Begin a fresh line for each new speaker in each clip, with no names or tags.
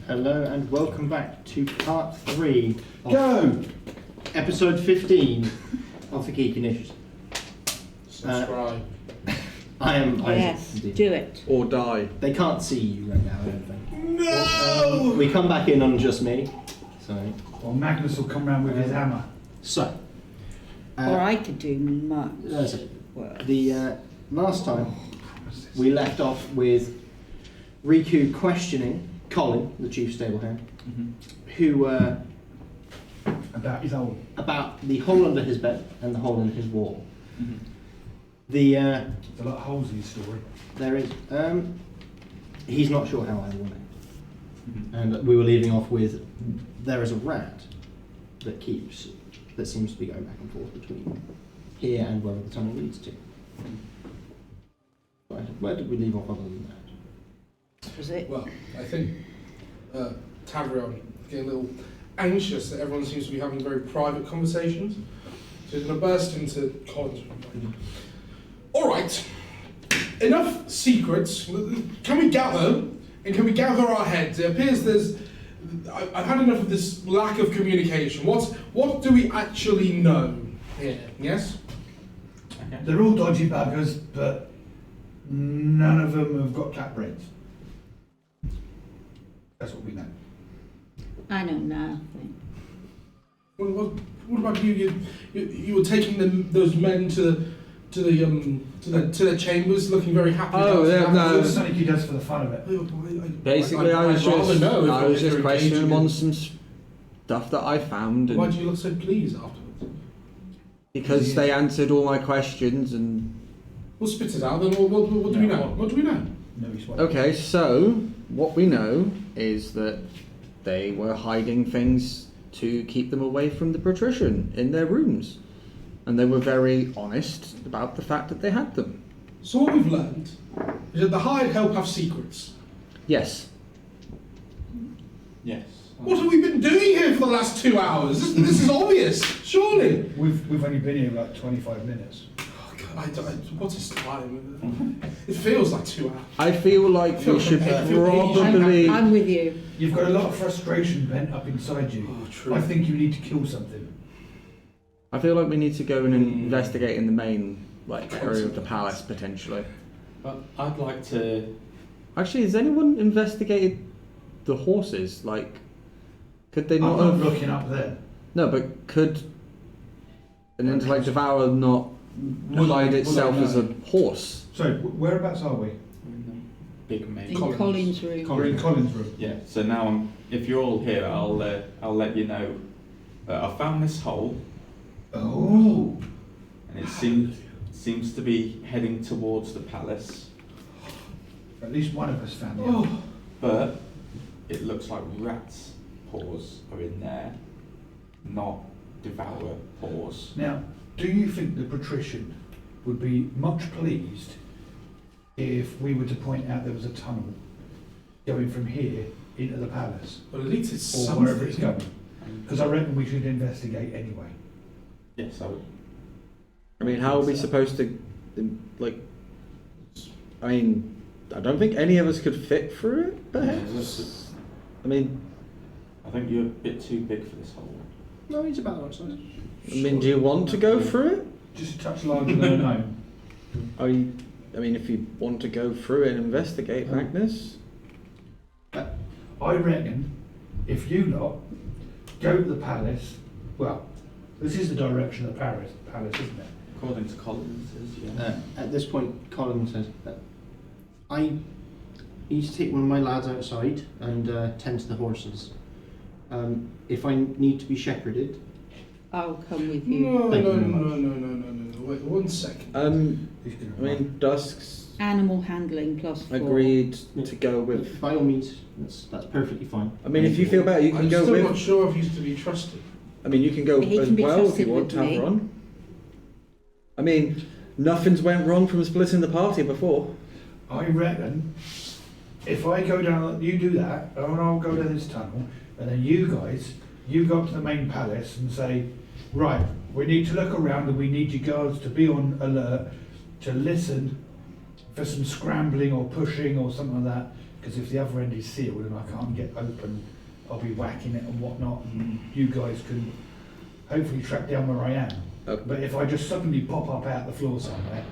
Hello and welcome back to part 3 of episode 15 of the Geek initiative.
Subscribe.
I am
Yes,
indeed.
do it.
Or die.
They can't see you right now, I don't think.
No!
We come back in on just me. So,
Well, Magnus will come round with his hammer.
Or I could do much work.
The last time we left off with Rhi-koo questioning Colin, the chief stablehand, who
About his hole.
about the hole under his bed and the hole in his wall.
There's a lot of holes in his story.
There is. He's not sure how I want it. And we were leaving off with there is a rat that seems to be going back and forth between here and wherever the tunnel leads to. Where did we leave off other than that?
Was it?
Well, I think Tavrion getting a little anxious that everyone seems to be having very private conversations. So he's going to burst into Colin's room. All right, enough secrets. Can we gather? And can we gather our heads? It appears I've had enough of this lack of communication. What do we actually know here? Yes?
Okay.
They're all dodgy buggers, but none of them have got cat brains. That's what we know.
I know nothing.
What about you? You were taking those men to the chambers, looking very happy.
Oh, yeah, no.
That's something he does for the fun of it.
Basically, I was just questioning him on
some.
some stuff that I found.
Why
And
do you look so pleased afterwards?
because they answered all my questions and...
We'll spit it out then. What do we know? What do we know?
No, he's what?
Okay, so what we know is that they were hiding things to keep them away from the patrician in their rooms. And they were very honest about the fact that they had them.
So what we've learned is that the hired help have secrets.
Yes.
Yes.
What have we been doing here for the last 2 hours? This is obvious, surely.
We've only been here like 25 minutes.
Oh God, what is time? It feels like 2 hours.
I feel like we should
I feel
probably...
I'm with you.
You've got a lot of frustration pent up inside you.
Oh, true.
I think you need to kill something.
I feel like we need to go and investigate in the main area of the palace, potentially.
But I'd like to...
Actually, has anyone investigated the horses? Could they
I'm
not
not
have...
looking up there.
No, but could an intellect devourer not hide itself as a horse?
So, whereabouts are we?
Big mate.
In Colin's room.
We're in Colin's room.
Yeah. So now, if you're all here, I'll let you know. I found this hole,
Oh.
and it seems to be heading towards the palace.
At least one of us found it.
Oh,
But it looks like rats' paws are in there, not devourer paws.
Now, do you think the patrician would be much pleased if we were to point out there was a tunnel going from here into the palace,
well, at least it's
or
something.
wherever it's going? Because I reckon we should investigate anyway.
Yes, I would.
I mean, how are we supposed to... I mean, I don't think any of us could fit through it, perhaps? I mean...
I think you're a bit too big for this hole.
No, he's about the right size.
I mean, do you want to go through it?
Just a touch larger than a gnome.
I mean, if you want to go through it and investigate, Magnus.
I reckon if you lot go to the palace, well, this is the direction of the palace, isn't it?
According to Collins, yeah.
At this point, Colin says that I need to take one of my lads outside and tend to the horses. If I need to be shepherded,
I'll come with you.
No.
Thank you very much.
Wait 1 second.
I mean, Dusk's
Animal handling +4.
agreed to go with...
by all means, that's perfectly fine.
I mean, if you feel better, you can
I'm
go
still
with...
not sure if he's to be trusted.
I mean, you can go
He
as
can be
well if
trusted
you want
with me.
Tavron. I mean, nothing's went wrong from splitting the party before.
I reckon if I go down, you do that, and I'll go to this tunnel, and then you guys, you go up to the main palace and say, right, we need to look around and we need you guards to be on alert, to listen for some scrambling or pushing or something like that. Because if the other end is sealed and I can't get open, I'll be whacking it and whatnot, and you guys can hopefully track down where I am.
Okay.
But if I just suddenly pop up out the floor somewhere,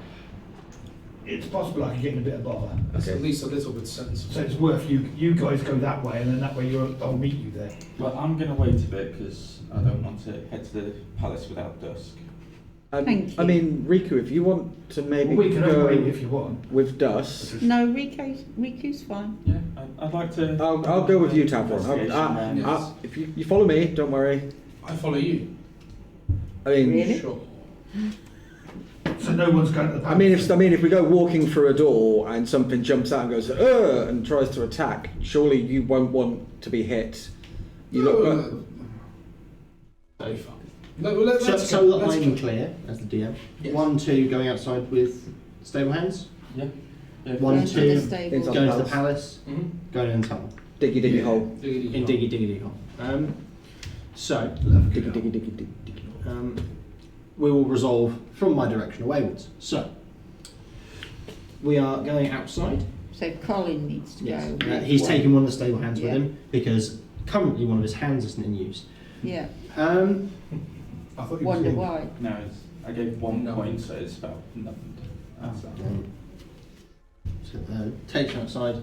it's possible I could get in a bit of bother.
That's
Okay.
at least a little bit sensible.
So it's worth you guys go that way, and then that way I'll meet you there.
Well, I'm going to wait a bit because I don't want to head to the palace without Dusk.
Thank
I
you.
mean, Rhi-koo, if you want to maybe
We can
go
wait if you want.
with Dusk,
No, Rhi-koo's fine.
Yeah, I'd like to.
I'll go with you, Tavron.
Investigation there.
If you follow me, don't worry.
I follow you.
I mean,
Really?
Sure.
So no one's going to the
I mean, if we go walking through a door and something jumps out and goes and tries to attack, surely you won't want to be hit. You look.
Very fun. Let's
So
go.
that
Let's
I'm
go.
clear as the DM.
Yes.
1, 2 going outside with stable hands.
Yeah. Yeah.
1,
Going to the
2
stable.
Inside.
going to the palace.
Mhm.
Going in the tunnel.
Diggy
Yeah.
hole.
Diggity
In
hole.
diggy hole. So
Diggy.
we will resolve from my direction awaywards. So we are going outside.
So Colin needs to
Yes.
go.
He's taking one of the stable hands
Yeah.
with him because currently one of his hands isn't in use.
Yeah.
I thought you
Wonder
was
why.
No, I gave 1
No.
point, so it's about nothing. That's that.
So, takes him outside.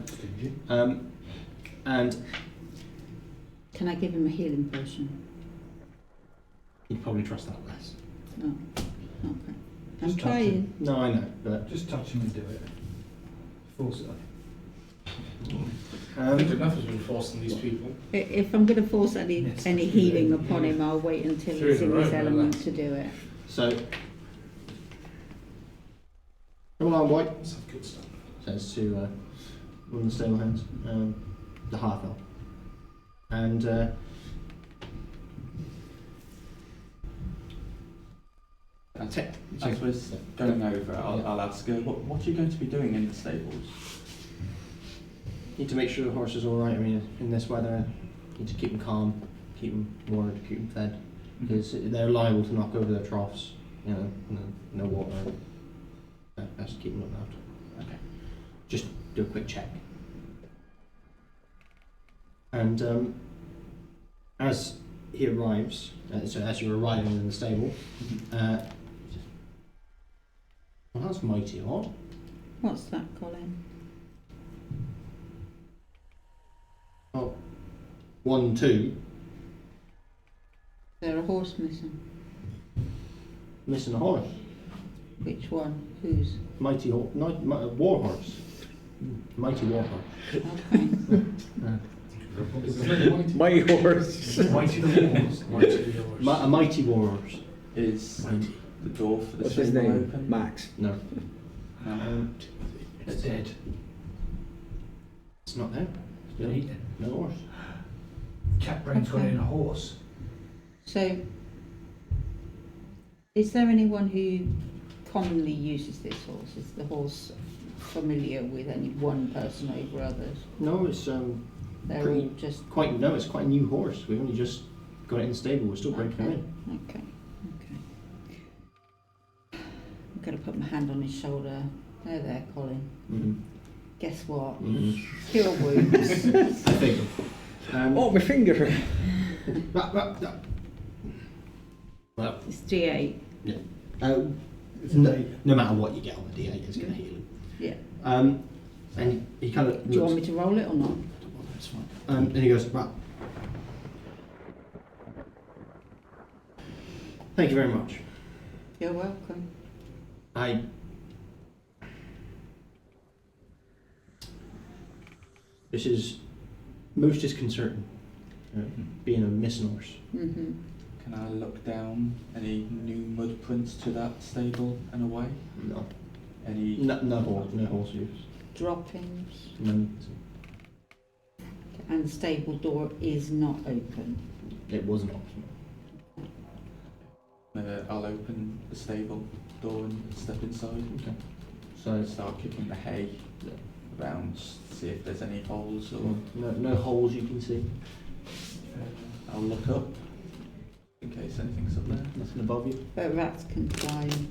And
Can I give him a healing potion?
you'd probably trust that less.
No. Okay. I'm
Just touch
trying.
No, I know, but
Just touch him and do it. Force it.
I think enough has been forced on these people.
If I'm going to force any
Yes.
healing upon him, I'll wait until
Three
he's
in a
in his
row, no
element
less.
to do it.
so. Come on, boy.
Let's have good stuff.
Says to one of the stable hands, the half elf, and
As we're going over, I'll ask her, what are you going to be doing in the stables?
need to make sure the horse is all right. I mean, in this weather, need to keep them calm, keep them warmed, keep them fed, because they're liable to knock over their troughs. You know, no water. Best to keep them looked after. Okay. Just do a quick check. And as he arrives, so as you're arriving in the stable, well, that's mighty odd.
What's that, Colin?
Oh, 1, 2,
Is there a horse missing?
missing a horse.
Which one? Whose?
Mighty war horse. Mighty war horse.
Okay.
My horse.
Mighty the walls.
A mighty war horse.
Is the door for the
What's his
stable
name?
open?
Max.
No,
No.
It's dead.
it's not there.
Been eaten.
No horse.
Cat brain's got in a horse.
So, is there anyone who commonly uses this horse? Is the horse familiar with any one person over others?
No, it's
They're
Pretty-
all just
it's quite a new horse. We've only just got it in the stable. We're still breaking him in.
Okay. I'm going to put my hand on his shoulder. There, Colin.
Mm-hmm.
Guess what?
Mm-hmm.
Cure wounds.
I think.
Oh, my finger.
Well,
It's D8.
yeah.
It's a day.
No matter what you get on the D8, it's going to heal him.
Yeah.
And he kind of
Do you want me to roll it or not?
That's fine. And he goes, right. Thank you very much.
You're welcome.
This is most disconcerting, being a missing horse.
Mm-hmm.
Can I look down any new mud prints to that stable and away?
No.
Any?
No horse use.
Droppings.
No,
And the stable door is not open.
it wasn't optional.
I'll open the stable door and step inside.
Okay.
So start kicking the hay
Yeah.
around, see if there's any holes or.
No holes you can see.
I'll look up in case anything's up there.
Nothing above you.
But rats can climb.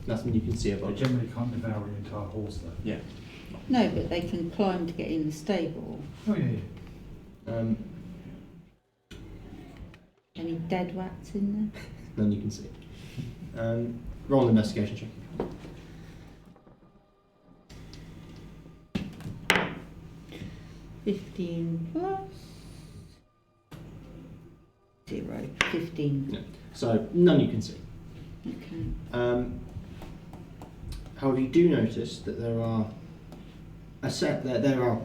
Nothing you can see
They
above.
generally can't devour an entire horse though.
Yeah.
No, but they can climb to get in the stable.
Oh yeah, yeah.
Any dead rats in
None you can see. Roll an investigation check.
there? 15 plus 0. 15.
No. So none you can see.
Okay.
However, you do notice that there are there are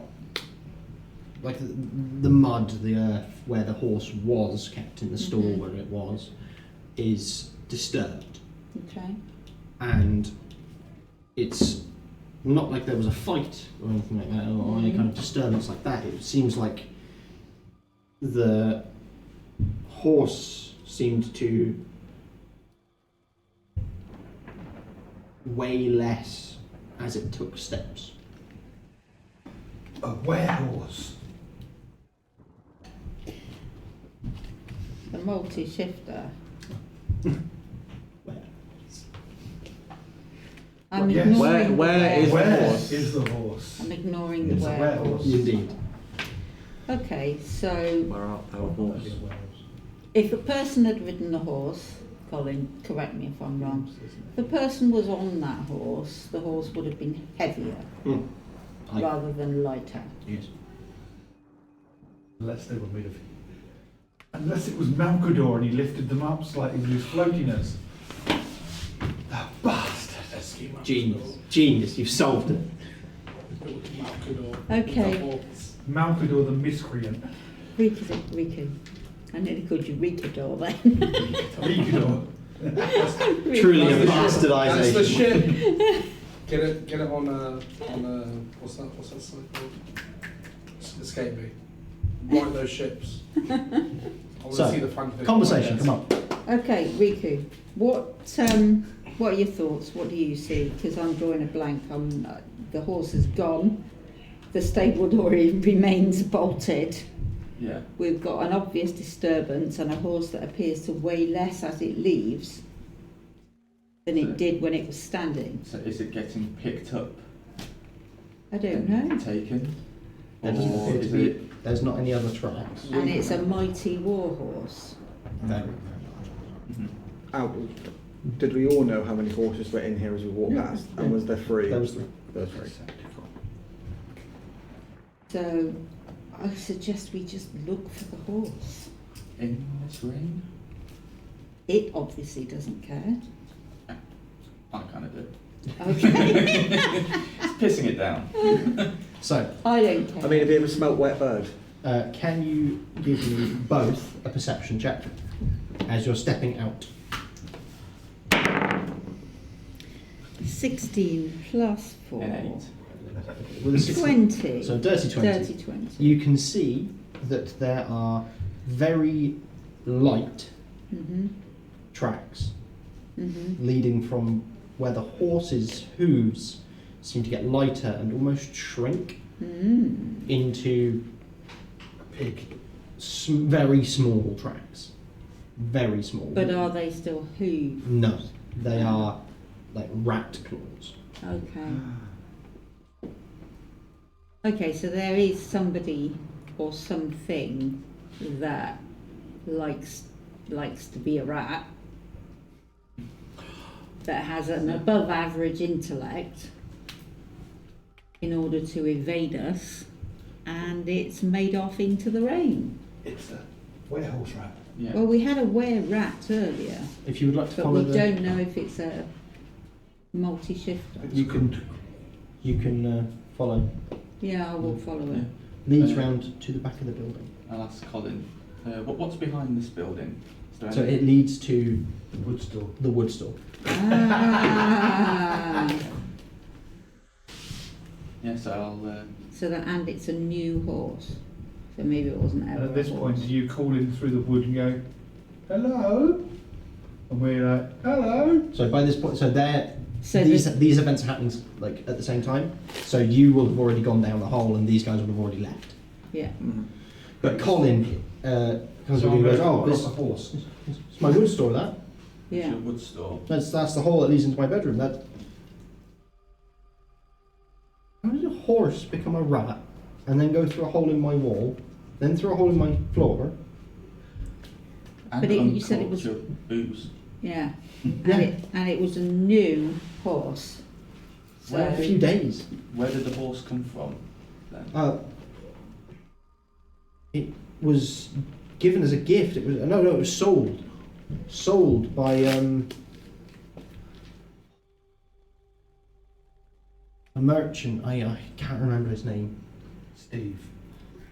like the mud, the earth where the horse was kept in the stall
Mhm.
where it was is disturbed,
Okay.
and it's not like there was a fight or anything like that, or any kind of disturbance like that. It seems like the horse seemed to weigh less as it took steps.
A werehorse.
A multi-shifter.
Where?
I'm
Yes.
ignoring
Where is
the
the
Where
horse?
is the horse?
I'm ignoring the
It's a
werehorse.
werehorse.
Indeed.
Okay, so
Where art thou, horse?
if a person had ridden the horse, Colin, correct me if I'm wrong, if a person was on that horse, the horse would have been heavier rather than lighter.
Yes.
Unless they were made of. Unless it was Malcador and he lifted them up slightly with his floatiness. That bastard.
Genius, you've solved it.
Okay.
Malcador the miscreant.
Rhi-koo. I nearly called you Rhi-koo then.
Malcador.
Truly a
That's the
bastardization.
ship. Get it on what's that site called? Escape me. Write those ships. I want
So,
to see the fanfic.
Conversation, come on.
Okay, Rhi-koo. What are your thoughts? What do you see? Because I'm drawing a blank. The horse is gone. The stable door remains bolted.
Yeah.
We've got an obvious disturbance and a horse that appears to weigh less as it leaves than it did when it was standing.
So is it getting picked up?
I don't
and
know.
Taken?
There doesn't
Or
appear to
is
be.
it?
There's not any other tracks.
And it's a mighty war horse.
Very.
Did we all know how many horses were in here as we walked past? And was there 3?
There was 3.
There was 3.
So I suggest we just look for the horse.
In this rain?
It obviously doesn't care.
I kind of do.
Okay.
It's pissing it down.
So,
I don't care.
I mean, have you ever smelt wet bird?
can you give me both a perception check as you're stepping out?
16 plus 4.
An 8.
With a 16
20.
So dirty 20.
Dirty 20.
You can see that there are very light
Mm-hmm.
tracks
Mm-hmm.
leading from where the horse's hooves seem to get lighter and almost shrink
Mm.
into pig. Very small tracks. Very small.
But are they still hooves?
No, they are like rat claws.
Okay. Okay, so there is somebody or something that likes to be a rat, that has an above average intellect in order to evade us, and it's made off into the rain.
It's the werehorse rat.
Yeah.
Well, we had a were-rat earlier,
If you would like to
but
follow
we
the,
don't know if it's a multi-shifter.
you can follow.
Yeah, I will follow it.
Leads round to the back of the building.
I'll ask Colin, what's behind this building? Is there
So
any-
it leads to
The wood store.
the wood store.
Ah.
Yeah, so I'll...
So that, and it's a new horse. So maybe it wasn't ever
And at this
a
point,
horse.
do you call in through the wood and go, hello? And we're like, hello?
So by this point, so
So
these events are happening like at the same time. So you will have already gone down the hole, and these guys would have already left.
Yeah.
But Colin comes
So
up and
I'm
goes,
going
"Oh,
to
this
a horse.
it's my wood store, that."
Yeah.
Your wood store.
That's the hole that leads into my bedroom. That. How did a horse become a rat, and then go through a hole in my wall, then through a hole in my floor?
And
But you said it
uncorked
was-
your booze.
Yeah.
Yeah.
And it was a new horse. So
A few days.
Where did the horse come from then?
It was given as a gift. It was it was sold. Sold by a merchant. I can't remember his name.
Steve.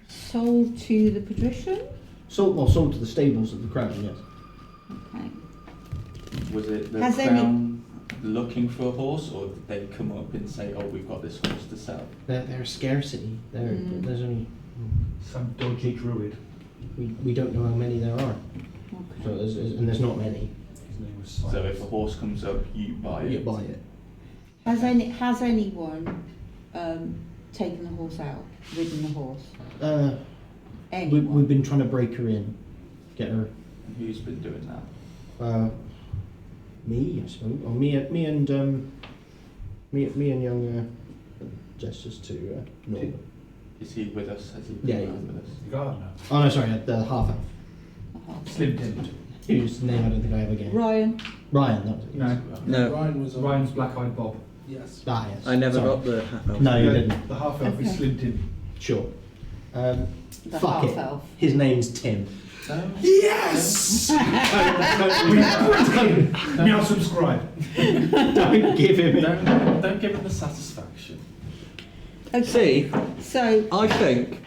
sold to the patrician?
Sold to the stables of the crown. Yes.
Okay.
Was it the
Has
crown looking for a horse, or did they come up and say, "Oh, we've got this horse to sell"?
They're a scarcity. There's only
Some dodgy druid.
we don't know how many there are.
Okay.
So there's not many.
His name was
So if a horse comes up, you buy it.
You buy it.
Has anyone taken the horse out, ridden the horse? Anyone?
We've been trying to break her in, get her.
And who's been doing that?
Me, I suppose, or me and young Justice to Norman.
Is he with us? Has he been
Yeah,
around with us?
The gardener.
Oh no, sorry, the half elf.
Slim Tinned.
Whose name I don't think I ever get.
Ryan?
Ryan, that was it.
No.
No,
Ryan was on.
Ryan's black-eyed Bob.
Yes.
Ah, yes.
I never
Sorry.
got the half-elf.
No, you
The-
didn't.
The half-elf
Okay.
is Slim Tinned.
Sure.
The
Fuck it.
half-elf.
His name's Tim.
No.
Yes!
Now subscribe.
Don't give him it.
Don't give him the satisfaction.
Okay.
See,
So,
I think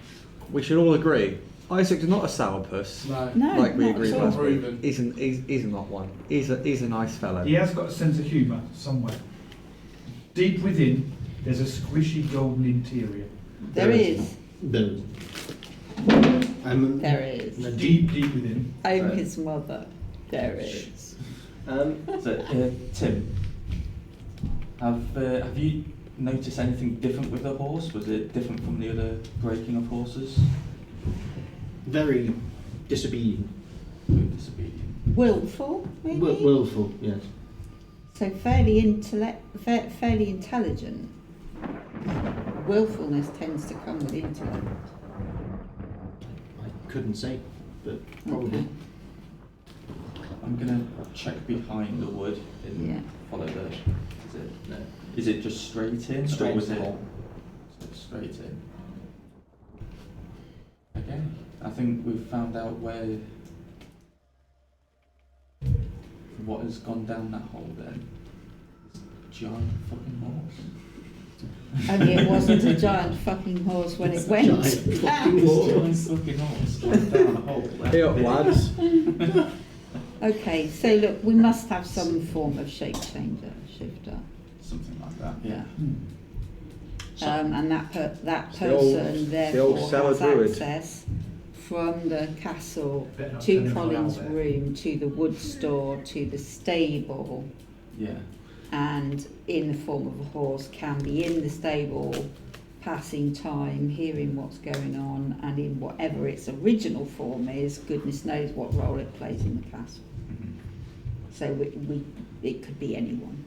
we should all agree Isaac is not a sourpuss,
No.
no,
like we
not
agreed
at all.
last week.
Proven.
He's not one. He's a nice fellow.
He has got a sense of humour somewhere. Deep within, there's a squishy golden interior.
There is.
There is.
There is.
Deep within.
I'm
Right.
his mother. There is.
So, Tim, have you noticed anything different with the horse? Was it different from the other breaking of horses?
Very disobedient.
Very disobedient.
Willful, maybe?
Willful, yes.
So fairly intelligent. Willfulness tends to come with intellect.
I couldn't say, but probably.
Okay.
I'm gonna check behind the wood and
Yeah.
follow the. Is it just straight in?
Straight
or was
into
it
the hole.
straight in? Okay. I think we've found out what has gone down that hole then. This giant fucking horse.
Only it wasn't a giant fucking horse when it went.
Giant fucking
This
horse.
giant fucking horse going down a hole.
Hey up, lads.
Okay, so look, we must have some form of shape changer, shifter.
Something like that. Yeah.
And that
It's the old-
person
it's the
therefore
old cellar
has
druid.
access from the castle
Better not
to
send anyone
Colin's
out there.
room, to the wood store, to the stable,
Yeah.
and in the form of a horse can be in the stable, passing time, hearing what's going on, and in whatever its original form is, goodness knows what role it plays in the castle.
Mhm.
So it could be anyone.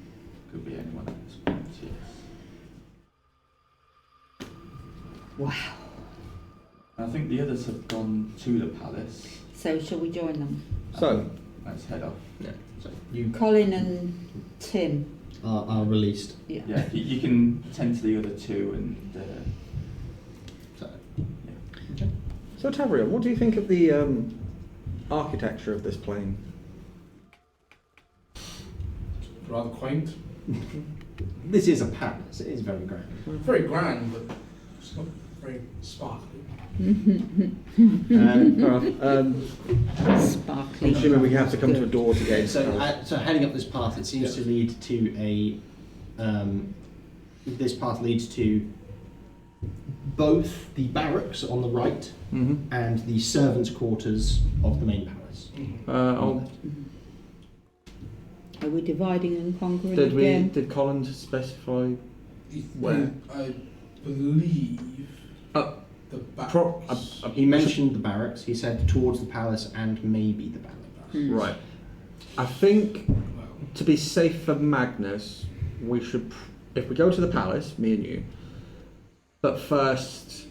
Could be anyone at this point. Yes.
Wow.
I think the others have gone to the palace.
So shall we join them?
So,
Let's head off.
Yeah. So you
Colin and Tim.
are released.
Yeah.
Yeah, you can tend to the other two and.
So,
so Tavriel, what do you think of the architecture of this plane?
Rather quaint.
this is a palace. It is very grand.
Very grand, but it's not very sparkly.
Sparkly.
I'm assuming we have to come to a door to get into
So,
the house.
so heading up this path, it seems to lead to a. This path leads to both the barracks on the right
Mhm.
and the servants' quarters of the main palace.
Oh,
Are we dividing and conquering again?
did Colin specify? Where?
I believe
Uh,
the back.
He mentioned the barracks. He said towards the palace and maybe the barracks.
Hmm.
Right. I think
Well,
to be safe for Magnus, we should, if we go to the palace, me and you. But first,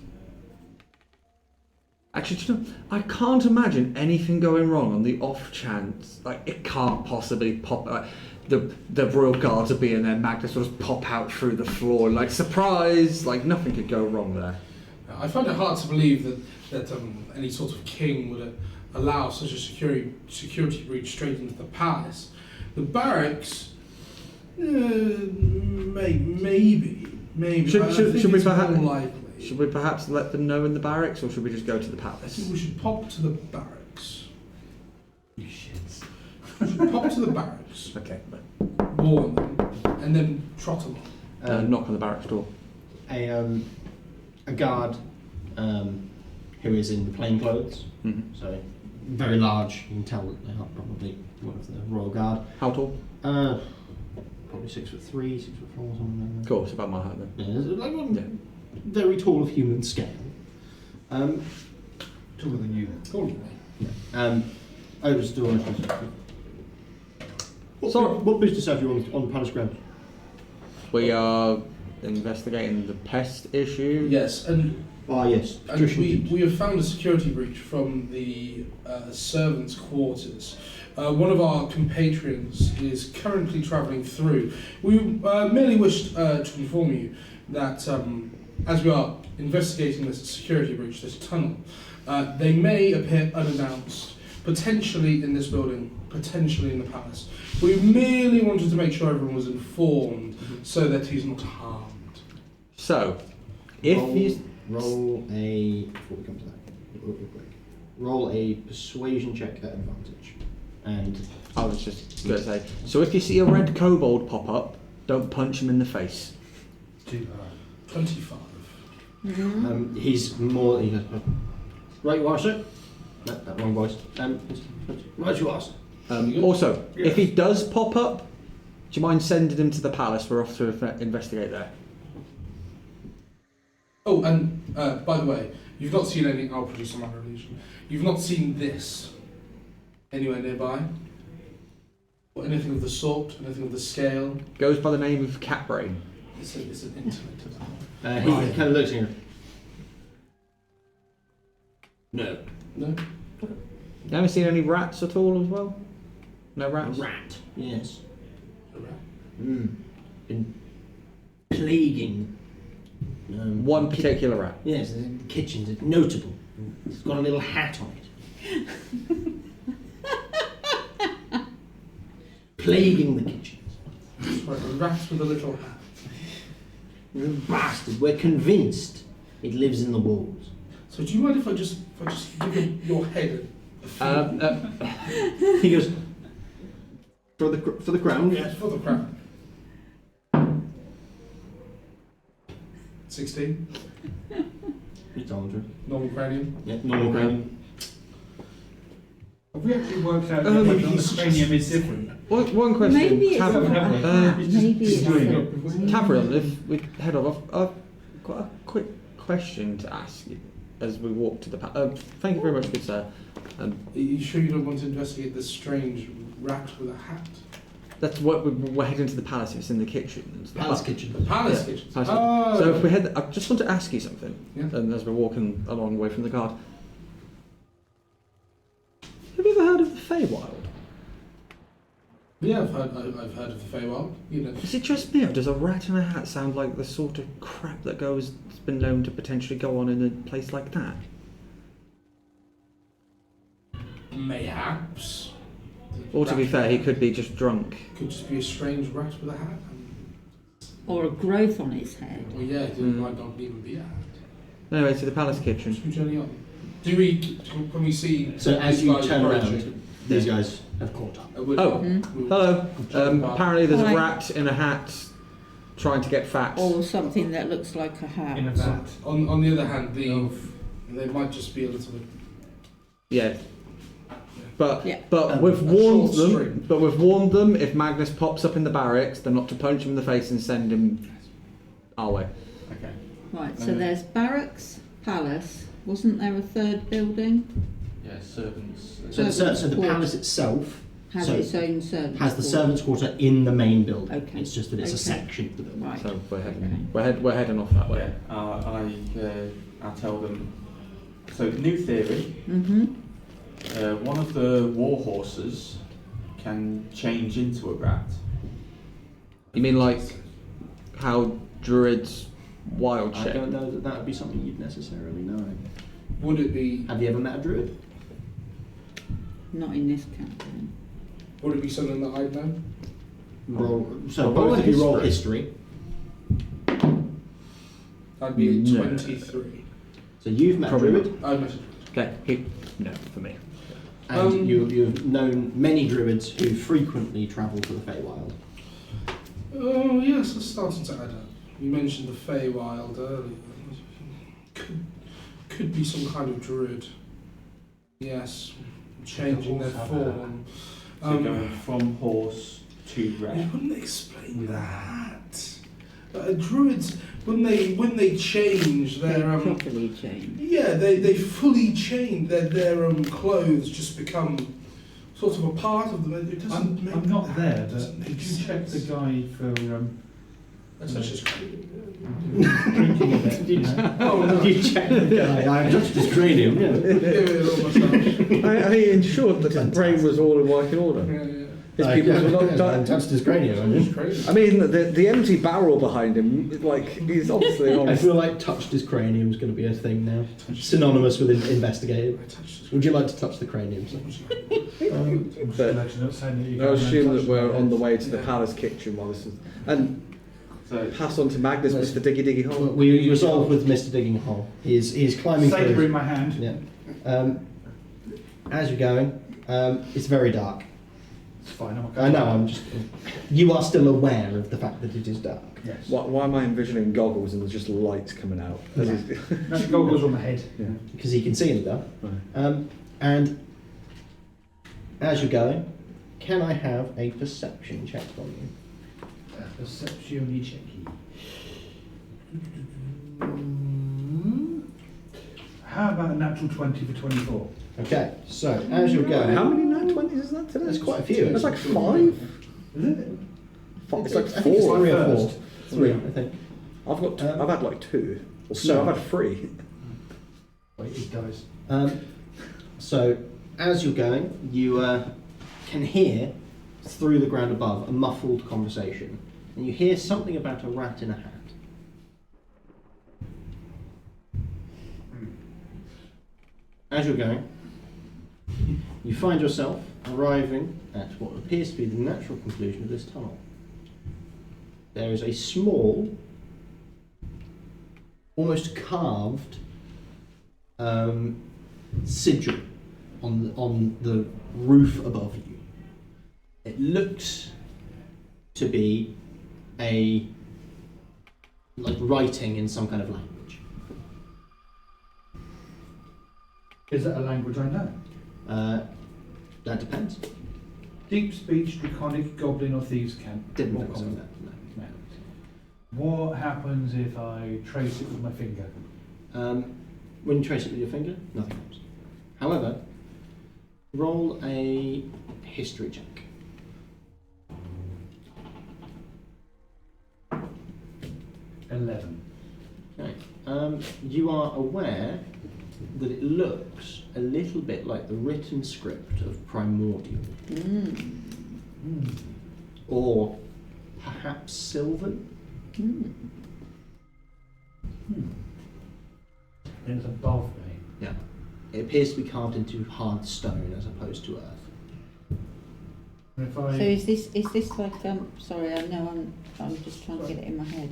actually, do you know, I can't imagine anything going wrong on the off chance. Like, it can't possibly pop. The royal guards will be in there. Magnus will just pop out through the floor, like surprise. Like nothing could go wrong there.
I find it hard to believe that any sort of king would allow such a security breach straight into the palace. The barracks, maybe.
Should we perhaps let them know in the barracks, or should we just go to the
I
palace?
think we should pop to the barracks.
You shits.
We should pop to the barracks,
Okay.
warn them, and then trot along.
Knock on the barracks door.
A guard who is in plain clothes,
Mm-hmm.
so very large. You can tell that they are probably one of the royal guard.
How tall?
Probably 6'3", 6'4", something like that.
Cool. It's about my height then.
Yeah, like on very tall of human scale.
Taller than you.
Taller than me.
Opens the door and says, what business have you on palace grounds?
We are investigating the pest issue.
Yes, and
Yes.
And we have found a security breach from the servants' quarters. One of our compatriots is currently travelling through. We merely wished to inform you that as we are investigating this security breach, this tunnel, they may appear unannounced, potentially in this building, potentially in the palace. We merely wanted to make sure everyone was informed so that he's not harmed.
So, if you
Roll a, before we come to that, real quick, roll a persuasion check at advantage. And
I was just going to say, so if you see a red kobold pop up, don't punch him in the face.
25.
he's more, he goes, right you are, sir? No, that wrong voice. Right you are, sir.
Also, if he does pop up, do you mind sending him to the palace? We're off to investigate there.
Oh, and by the way, you've not seen any. I'll produce some other illusion. You've not seen this anywhere nearby, or anything of the sort, anything of the scale.
Goes by the name of Cat Brain.
It's an intimate.
He kind of looks at you. No.
No.
You haven't seen any rats at all as well? No rats?
A rat. Yes.
A rat.
Been plaguing.
One particular rat.
Yes, the kitchen's notable. It's got a little hat on it. Plaguing the kitchens.
That's right, a rat with a little hat.
You're a bastard. We're convinced it lives in the walls.
So do you mind if I just give you your head a feel?
He goes for the crown.
Yes, for the crown. 16.
It's older.
Normal cranium.
Yeah, normal crown.
Have we actually worked out
Maybe
whether the
he's-
cranium is different?
One question.
Maybe it's
Tav-
maybe it's
doing it.
Tavrion, if we head off, I've got a quick question to ask you as we walk to the palace. Thank you very much, good sir.
Are you sure you don't want to investigate this strange rat with a hat?
That's what we're heading to the palace. It's in the kitchen. And stuff.
Palace kitchen.
The palace
Yeah,
kitchen.
palace
Oh.
kitchen. So if we head, I just want to ask you something.
Yeah.
And as we're walking along away from the guard, have you ever heard of the Feywild?
Yeah, I've heard of the Feywild. You know,
Is it just me, or does a rat in a hat sound like the sort of crap that's been known to potentially go on in a place like that?
mayhaps.
Or to be
Rat
fair, he
with a
could be just drunk.
hat. Could just be a strange rat with a hat.
Or a growth on his head.
Well, yeah, it might not even be a hat.
Anyway, to the palace kitchen.
Should we journey on? Can we see?
So as
these
you
guys
turn
approaching?
around, these guys have caught up.
We'll-
Oh,
we'll-
hello. Apparently there's a
Hi.
rat in a hat trying to get fat.
Or something that looks like a hat.
In a vat.
On the other hand, they might just be a little bit.
Yeah. But
Yeah.
we've
a
warned
short
them.
string.
But we've warned them if Magnus pops up in the barracks, they're not to punch him in the face and send him our way.
Okay.
Right, so there's barracks, palace. Wasn't there a third building?
Yeah, servants.
So the
Servants'
palace
quarters.
itself
Has
So,
its own servants.
has the
quarters.
servants' quarter in the main building.
Okay.
It's just that it's a
Okay.
section of the building.
Right.
So we're heading,
Okay.
we're heading off that way.
Yeah, I tell them. So new theory.
Mm-hmm.
One of the war horses can change into a rat.
You mean like how druids wild
I
shape?
don't know that would be something you'd necessarily know.
Would it be?
Have you ever met a druid?
Not in this campaign.
Would it be something that I'd know?
So
Roll
both
a
of you roll
history.
history.
I'd be
No.
23.
So you've met
Probably
a druid,
I met
Okay, no, for me.
and you've known many druids who frequently travel to the Feywild.
Oh yes, it's starting to add up. You mentioned the Feywild earlier. Could be some kind of druid. Yes, changing their form.
So going from horse to
You
rat.
wouldn't explain that. Druids, when they change
They
their
properly change.
yeah, they fully change. Their clothes just become sort of a part of them. It doesn't make
I'm not
that
there,
doesn't
but
make
did you check the
sense.
guide for
That's just
drinking a bit? You know?
Oh no.
Did you check the guy? I touched his cranium. Yeah.
Give it a little massage.
I ensured that his brain was all in working order.
Yeah.
His people were not
I
dying.
touched his cranium. I mean.
Crazy.
I mean, the empty barrel behind him, like, he's obviously on.
I feel like touched his cranium is going to be a thing now. Synonymous with investigative.
I touched his
Would you like to touch the cranium? Sir?
I'm just
But
letting you know, saying that you
I
can't
assume
touch
that we're
my
on the
head.
way to the
Yeah.
palace kitchen while this is. And
So
pass on to Magnus,
Yes.
Mr. Diggy Diggy Hole.
We resolve with Mr. Digging a Hole. He's climbing
Saber
through.
in my hand.
Yeah. As you're going, it's very dark.
It's fine. I'm okay.
I know. I'm just. You are still aware of the fact that it is dark.
Yes.
Why am I envisioning goggles and there's just lights coming out? As
Yeah.
he's-
No, the goggles on the head.
yeah.
Because he can see in the dark.
Right.
And as you're going, can I have a perception check from you?
Perception checky. How about a natural 20 for 24?
Okay, so as you're going,
How many nat 20s is that today?
There's quite a few.
That's like
actually.
5.
Is it?
It's like
I think it's
4.
3 or 4.
First.
3, I think.
I've got. I've had like 2. Or
So-
no, I've had 3.
Wait, he dies.
So as you're going, you can hear through the ground above a muffled conversation, and you hear something about a rat in a hat. As you're going, you find yourself arriving at what appears to be the natural conclusion of this tunnel. There is a small, almost carved sigil on the roof above you. It looks to be like writing in some kind of language.
Is that a language I know?
That depends.
Deep speech, draconic, goblin, or thieves' camp?
Didn't
More
think so.
common.
No.
No. What happens if I trace it with my finger?
When you trace it with your finger, nothing happens. However, roll a history check.
11.
Okay. You are aware that it looks a little bit like the written script of Primordial, or perhaps Sylvan.
It's above me.
Yeah. It appears to be carved into hard stone as opposed to earth.
And if
So
I...
is this like sorry, I know I'm just trying to get it in my head.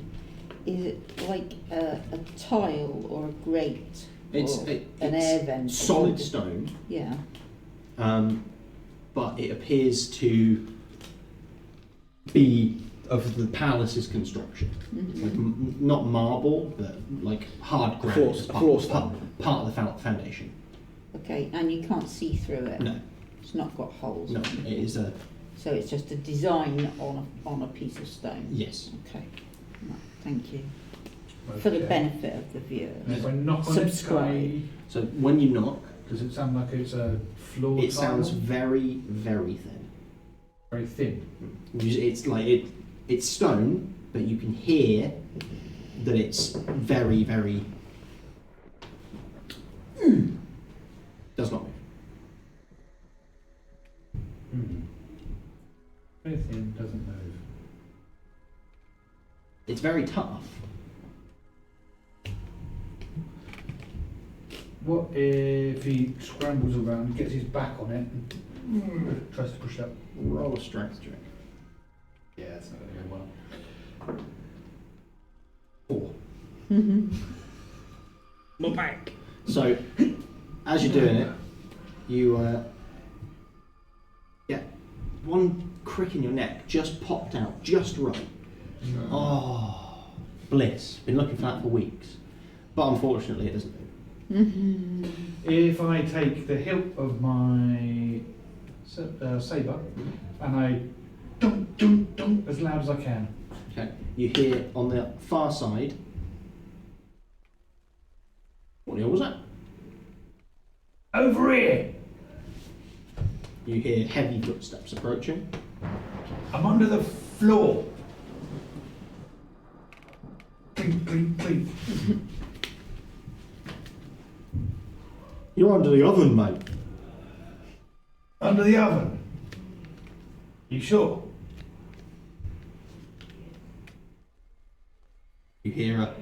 Is it like a tile or a grate?
It's
or an air vent? or
solid
something?
stone,
Yeah.
but it appears to be of the palace's construction. It's like not marble, but like hard granite. as
Floor
part
stone.
of the foundation.
Okay, and you can't see through it.
No,
It's not got holes.
no,
or anything.
it is a
So it's just a design on a piece of stone.
yes.
Okay. Right, thank you. For the
Okay.
benefit of the viewer.
And if I knock on
Subscribe.
it,
So when you knock,
does it sound like it's a floor
it
tile?
sounds very, very thin.
Very thin.
It's like it's stone, but you can hear that it's very, very does not move.
Very thin, doesn't move.
It's very tough.
What if he scrambles around, gets his back on it, and tries to push it up?
Roll a strength check.
Yeah, it's not going to go well. 4.
My back.
So, as you're doing it, you get one crick in your neck just popped out just right. Oh, bliss. Been looking for that for weeks. But unfortunately, it doesn't move.
If I take the hilt of my sabre and I dunk, dunk, dunk as loud as I can.
Okay. You hear on the far side. What the hell was that?
Over here!
You hear heavy footsteps approaching.
I'm under the floor. Clink, clink, clink.
You're under the oven, mate.
Under the oven. You sure?
You hear a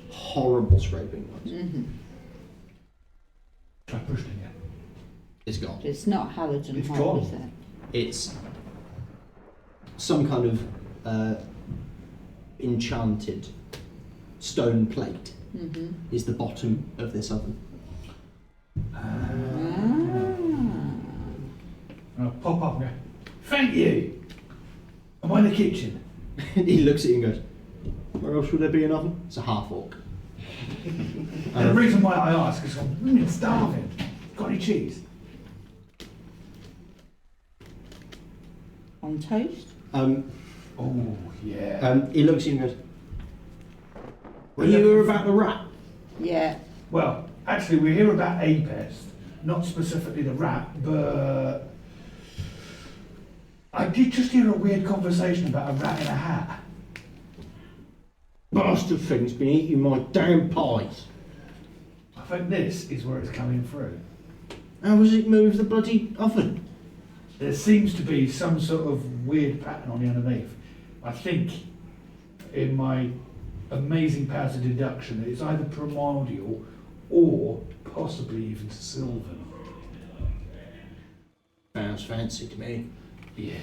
horrible scraping noise.
Try pushing it.
It's gone.
It's not halogen
It's
hole,
gone.
is it?
It's some kind of enchanted stone plate is the bottom of this oven.
And I'll pop up and go, thank you! Am I in the kitchen?
He looks at you and goes, where else would there be an oven? It's a half-orc.
And the reason why I ask is I'm starving. Got any cheese?
On toast?
Oh, yeah.
He looks at you and goes, well, you hear about the rat?
Yeah.
Well, actually, we hear about a pest, not specifically the rat, but I did just hear a weird conversation about a rat in a hat.
Bastard thing's been eating my damn pies.
I think this is where it's coming through.
How does it move the bloody oven?
There seems to be some sort of weird pattern on the underneath. I think, in my amazing powers of deduction, that it's either primordial or possibly even Sylvan.
Sounds fancy to me.
Yeah.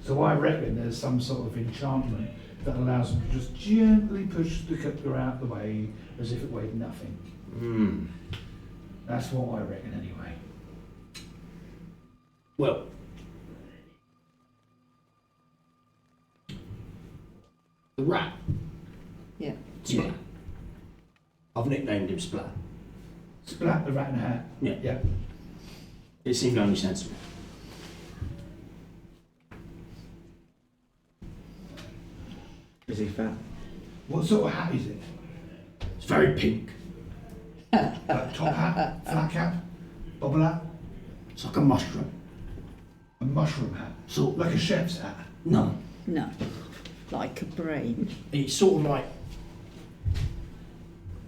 So I reckon there's some sort of enchantment that allows them to just gently push the cooker out the way as if it weighed nothing. That's what I reckon anyway.
Well, the rat,
Yeah.
Splat. I've nicknamed him Splat.
Splat the rat in a hat.
Yeah.
Yeah.
It seemed only sensible.
Is he fat?
What sort of hat is it?
It's very pink.
Like top hat, flat cap, bobble hat,
It's like a mushroom.
a mushroom hat,
Sort
like a chef's hat.
No.
No. Like a brain.
It's sort of like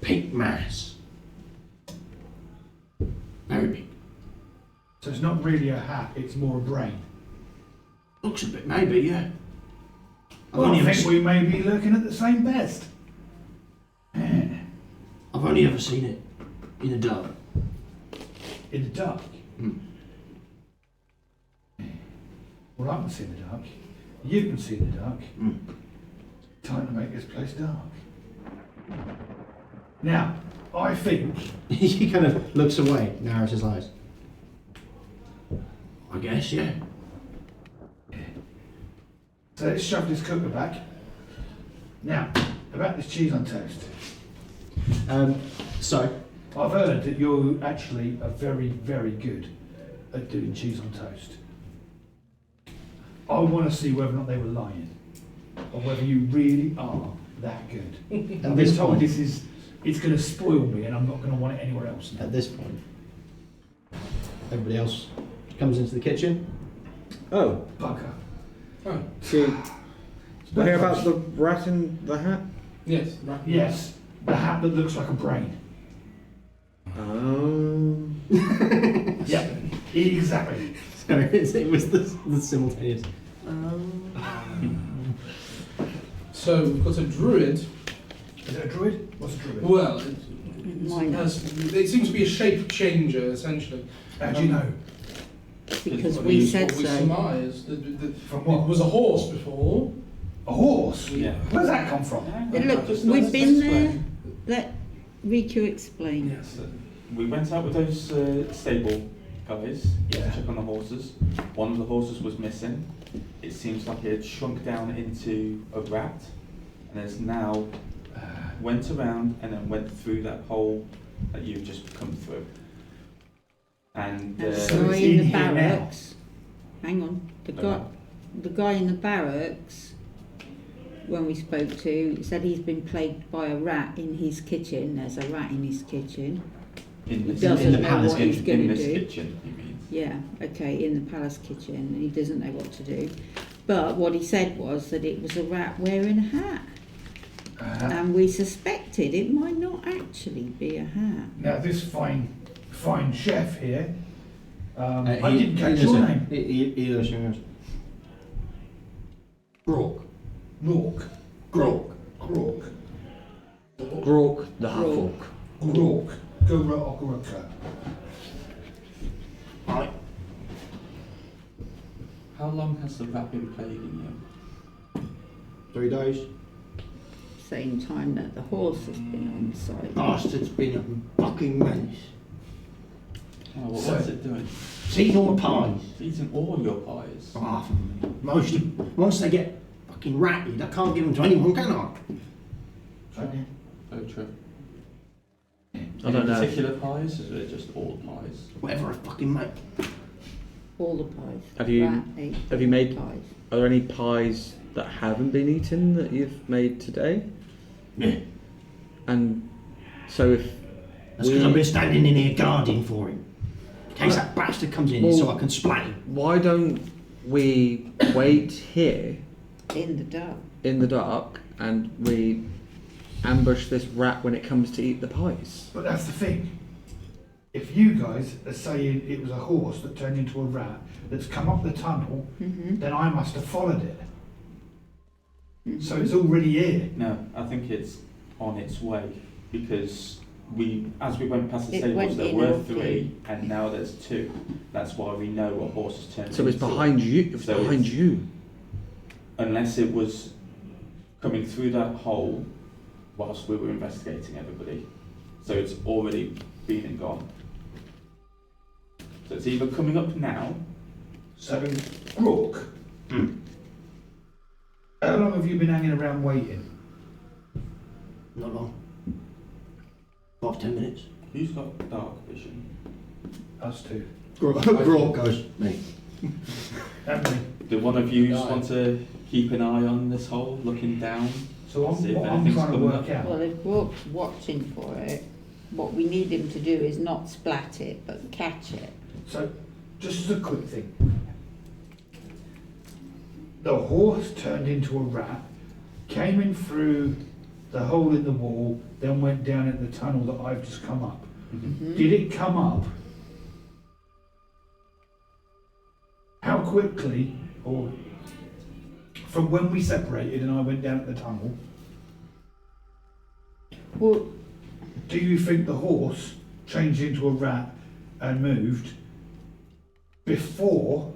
pink mass. Very pink.
So it's not really a hat, it's more a brain.
Looks a bit, maybe, yeah.
Well, I think we may be looking at the same pest. Yeah.
I've only ever seen it in the dark.
In the dark.
Mm.
Well, I can see in the dark. You can see in the dark.
Mm.
Time to make this place dark. Now, I think
He kind of looks away, narrows his eyes. I guess, yeah.
so. Let's shove this cooker back. Now, about this cheese on toast.
So,
I've heard that you actually are very, very good at doing cheese on toast. I want to see whether or not they were lying, or whether you really are that good. I've
this
been told
point-
it's going to spoil me, and I'm not going to want it anywhere else. Now.
at this point, everybody else comes into the kitchen.
Oh,
Bugger.
Oh,
see. Did you hear about the rat in the hat?
yes. Right.
Yes, the hat that looks like a brain.
Oh.
Yeah, exactly.
So it was the simultaneous.
So we've got a druid.
Is it a druid? What's a druid?
Well,
Minor.
it seems to be a shape changer, essentially.
How do you know?
Because
What
we said
what we
so.
surmised.
From what?
It was a horse before.
A horse?
Yeah.
Where's that come from?
Look,
Just
we've
let's
been
explain.
there. Let Rhi-koo explain.
Yes. We went out with those stable guys
Yeah.
to check on the horses. One of the horses was missing. It seems like it had shrunk down into a rat, and has now went around and then went through that hole that you've just come through. And
And the
So
guy
it's
in
in
the
here now.
barracks. Hang on.
Okay.
The guy in the barracks, when we spoke to, said he's been plagued by a rat in his kitchen. There's a rat in his kitchen.
in
He
this,
doesn't
in the
know
palace
what he's
kitchen, in
gonna
this
do.
kitchen, he means.
Yeah, okay, in the palace kitchen, and he doesn't know what to do. But what he said was that it was a rat wearing a hat, and we suspected it might not actually be a hat.
Now this fine chef here, I
He-
didn't catch
he
your
knows
name.
it. He knows. Grok.
Rourke. Grok. Grok.
Grok the Half-Orc.
Grok. Aarakocra.
Right.
How long has the rat been plaguing you?
3 days.
Same time that the horse has been on site.
Bastard's been a fucking menace.
Oh, what
So-
was it doing?
It's eating all the pies.
It's eating all your pies.
Half of them. Most of them. Once they get fucking ratty, I can't give them to anyone, can I?
Very true.
I don't know.
Particular pies, or is it just all pies?
Whatever I fucking make.
All the pies.
Have you-
Rat ate
have you made-
pies?
Are there any pies that haven't been eaten that you've made today?
Yeah.
And so if
That's because I've been standing in here guarding for him. In case that bastard comes in so I can splat him.
why don't we wait here
In the dark.
in the dark and we ambush this rat when it comes to eat the pies?
But that's the thing. If you guys are saying it was a horse that turned into a rat that's come up the tunnel, then I must have followed it. So it's already here.
No, I think it's on its way because as we went past the
It
stables,
went
there
in
were
or
3, and now there's 2. That's why we know a horse has turned.
So it's
into.
behind you. It's
So
behind
it's-
you.
Unless it was coming through that hole whilst we were investigating everybody. So it's already been and gone. So it's either coming up now.
So, Rook, how long have you been hanging around waiting?
Not long. 5 10 minutes.
Who's got dark vision?
Us two.
Grok goes, me.
Haven't we?
Do one of you
No.
want to keep an eye on this hole, looking down?
So
See if
what I'm
anything's
trying to
coming
work
up.
out.
Well, if Brooke's watching for it, what we need him to do is not splat it, but catch it.
So, just as a quick thing. The horse turned into a rat, came in through the hole in the wall, then went down in the tunnel that I've just come up. Did it come up? How quickly, or from when we separated and I went down at the tunnel,
Well,
do you think the horse changed into a rat and moved before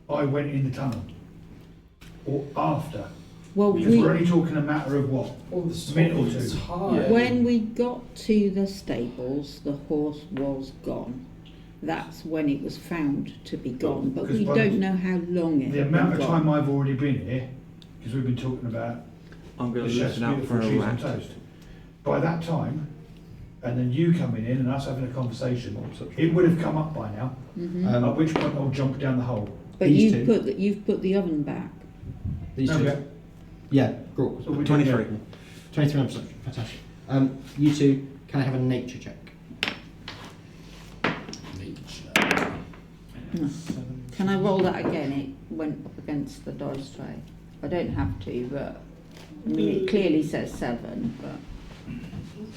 I went in the tunnel? Or after?
well,
Because
we,
we're only talking a matter of what?
All the
Minute or two.
time.
Yeah.
when we got to the stables, the horse was gone. That's when it was found to be gone, but
Because
we
by
don't know how long it
The
had
amount
been
of
gone.
time I've already been here, because we've been talking about
I'm going
the
to
chef's
listen out for
beautiful
a
cheese and
rat.
toast. By that time, and then you coming in and us having a conversation, it would have come up by now, at which point I'll jump down the hole.
But
These
you've put the oven back.
These
No,
two.
yeah.
Yeah, Grok.
So we
23.
23 episodes. Fantastic. You two, can I have a nature check?
Nature.
Can I roll that again? It went up against the dice tray. I don't have to, but I mean, it clearly says 7, but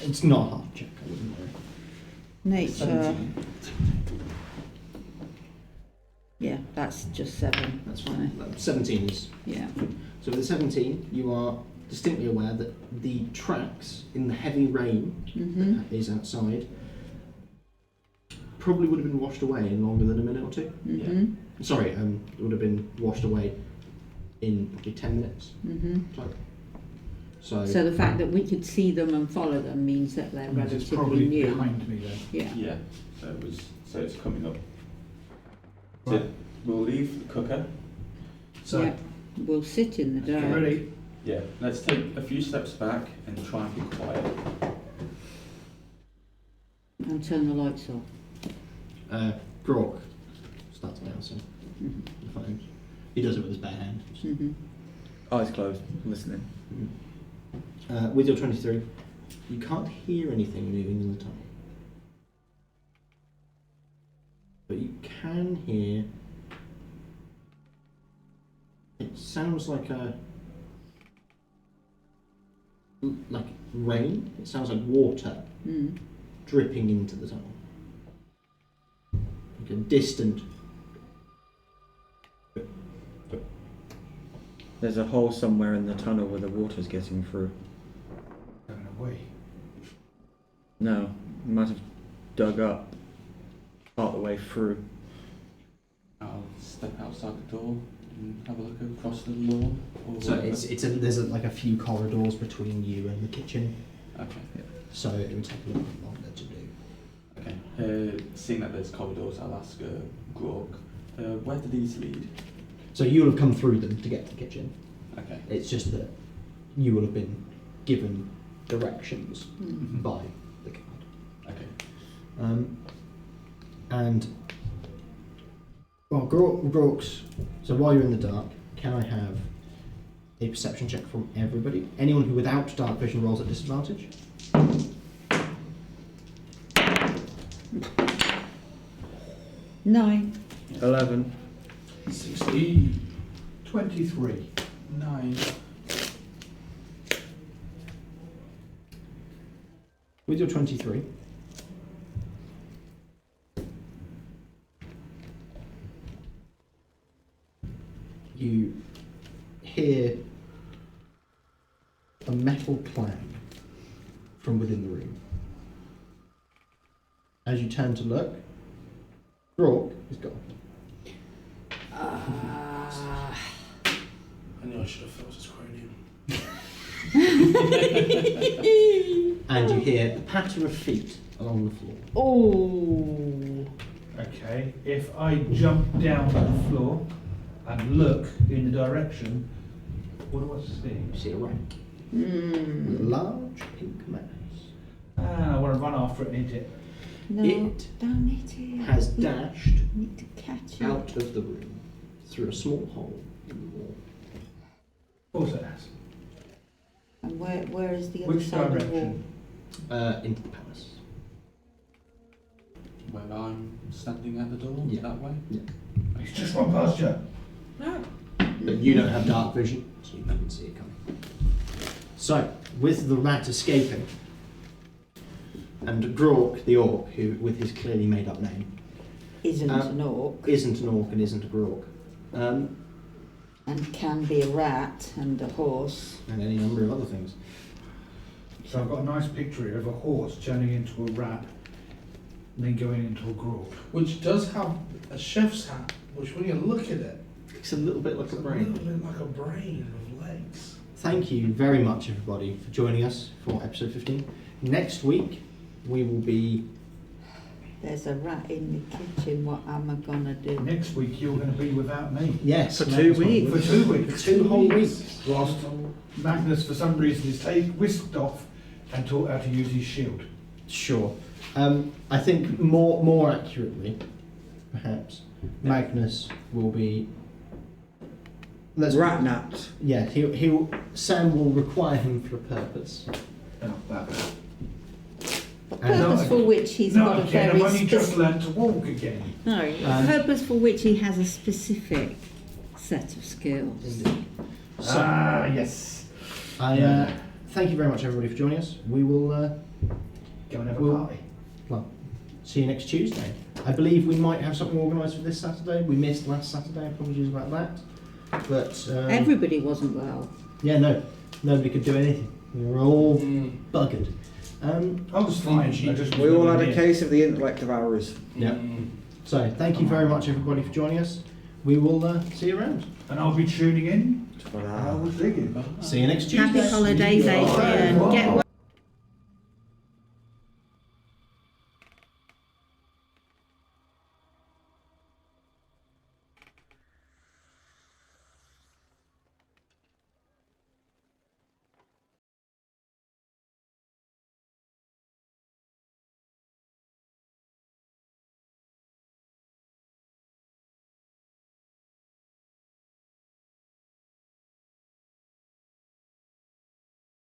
It's not a hard check, I wouldn't worry.
nature.
17.
Yeah, that's just 7.
That's fine. 17 is.
Yeah.
So with the 17, you are distinctly aware that the tracks in the heavy rain
Mhm.
that is outside probably would have been washed away in longer than a minute or two.
Mhm.
Sorry, it would have been washed away in probably 10 minutes.
Mhm.
So,
So the fact that we could see them and follow them means that they're
It's
relatively
probably
new.
behind me then.
Yeah.
Yeah, so it's coming up. So
Right.
we'll leave the cooker.
So,
Yeah. We'll sit in the
get
dark
ready.
Yeah, let's take a few steps back and try and be quiet.
and turn the lights off.
Grok starts announcing
Mhm.
the phones. He does it with his bare hand.
Mhm.
Eyes closed, listening.
With your 23, you can't hear anything moving in the tunnel. But you can hear. It sounds like like rain. It sounds like water
Mm.
dripping into the tunnel. Like a distant.
There's a hole somewhere in the tunnel where the water's getting through.
Going away.
No, you might have dug up part the way through.
I'll step outside the door and have a look across the lawn. Or
So
whatever.
there's like a few corridors between you and the kitchen.
Okay.
So it would take a little bit longer to do.
Okay. Seeing that there's corridors, I'll ask Grog, where do these lead?
So you'll have come through them to get to the kitchen.
Okay.
It's just that you will have been given directions
Mm.
by the guard.
Okay.
And well, Grok's. So while you're in the dark, can I have a perception check from everybody? Anyone who without dark vision rolls at disadvantage?
9.
11.
16.
23.
9.
With your 23, you hear a metal clang from within the room. As you turn to look, Grok is gone.
Ah.
I knew I should have felt his cranium.
And you hear the patter of feet along the floor.
Oh.
Okay, if I jump down to the floor and look in the direction, what do I see?
You see a rat with a
Mm.
large pink mass.
And I want to run after it and hit it.
No,
It
don't hit it.
has
We
dashed
need to catch it.
out of the room through a small hole in the wall.
Of course it has.
And where is the other
Which
side of the wall?
direction?
Into the palace.
Where I'm standing at the door?
Yeah.
That way?
It's just run past you.
But you don't have dark vision, so you couldn't see it coming. So, with the rat escaping, and Grok, the orc, who with his clearly made up name,
Isn't an orc.
isn't an orc and isn't a Grok,
And can be a rat and a horse.
and any number of other things.
So I've got a nice picture here of a horse turning into a rat and then going into a grog.
Which does have a chef's hat, which when you look at it,
It's a little bit like
it's
a
a little
brain.
bit like a brain with legs.
Thank you very much, everybody, for joining us for episode 15. Next week, we will be.
There's a rat in the kitchen. What am I gonna do?
Next week you're going to be without me.
Yes,
For 2
next
weeks.
For 2 weeks.
2 whole weeks.
Whilst Magnus, for some reason, is whisked off and taught how to use his shield.
Sure. I think more accurately, perhaps, Magnus will be.
Ratnat.
Yeah, Sam will require him for a purpose,
Oh, that.
purpose for which he's
No,
got a
again,
very
I've only just
specific.
learned to walk again.
No, a purpose for which he has a specific set of skills.
Indeed. So,
Yes.
I thank you very much, everybody, for joining us. We will
Go and have a
Well-
party.
well see you next Tuesday. I believe we might have something organised for this Saturday. We missed last Saturday. Apologies about that. But
Everybody wasn't well.
yeah, no, nobody could do anything. We were all
Mm.
buggered.
I was fine. I just
We all had
wasn't
a
here.
case of the intellect of ours.
Yeah. So thank you very much, everybody, for joining us. We will see you around.
And I'll be tuning in. I
Ta-da.
was thinking.
See you next Tuesday.
Happy holidays, Adrian. Get well.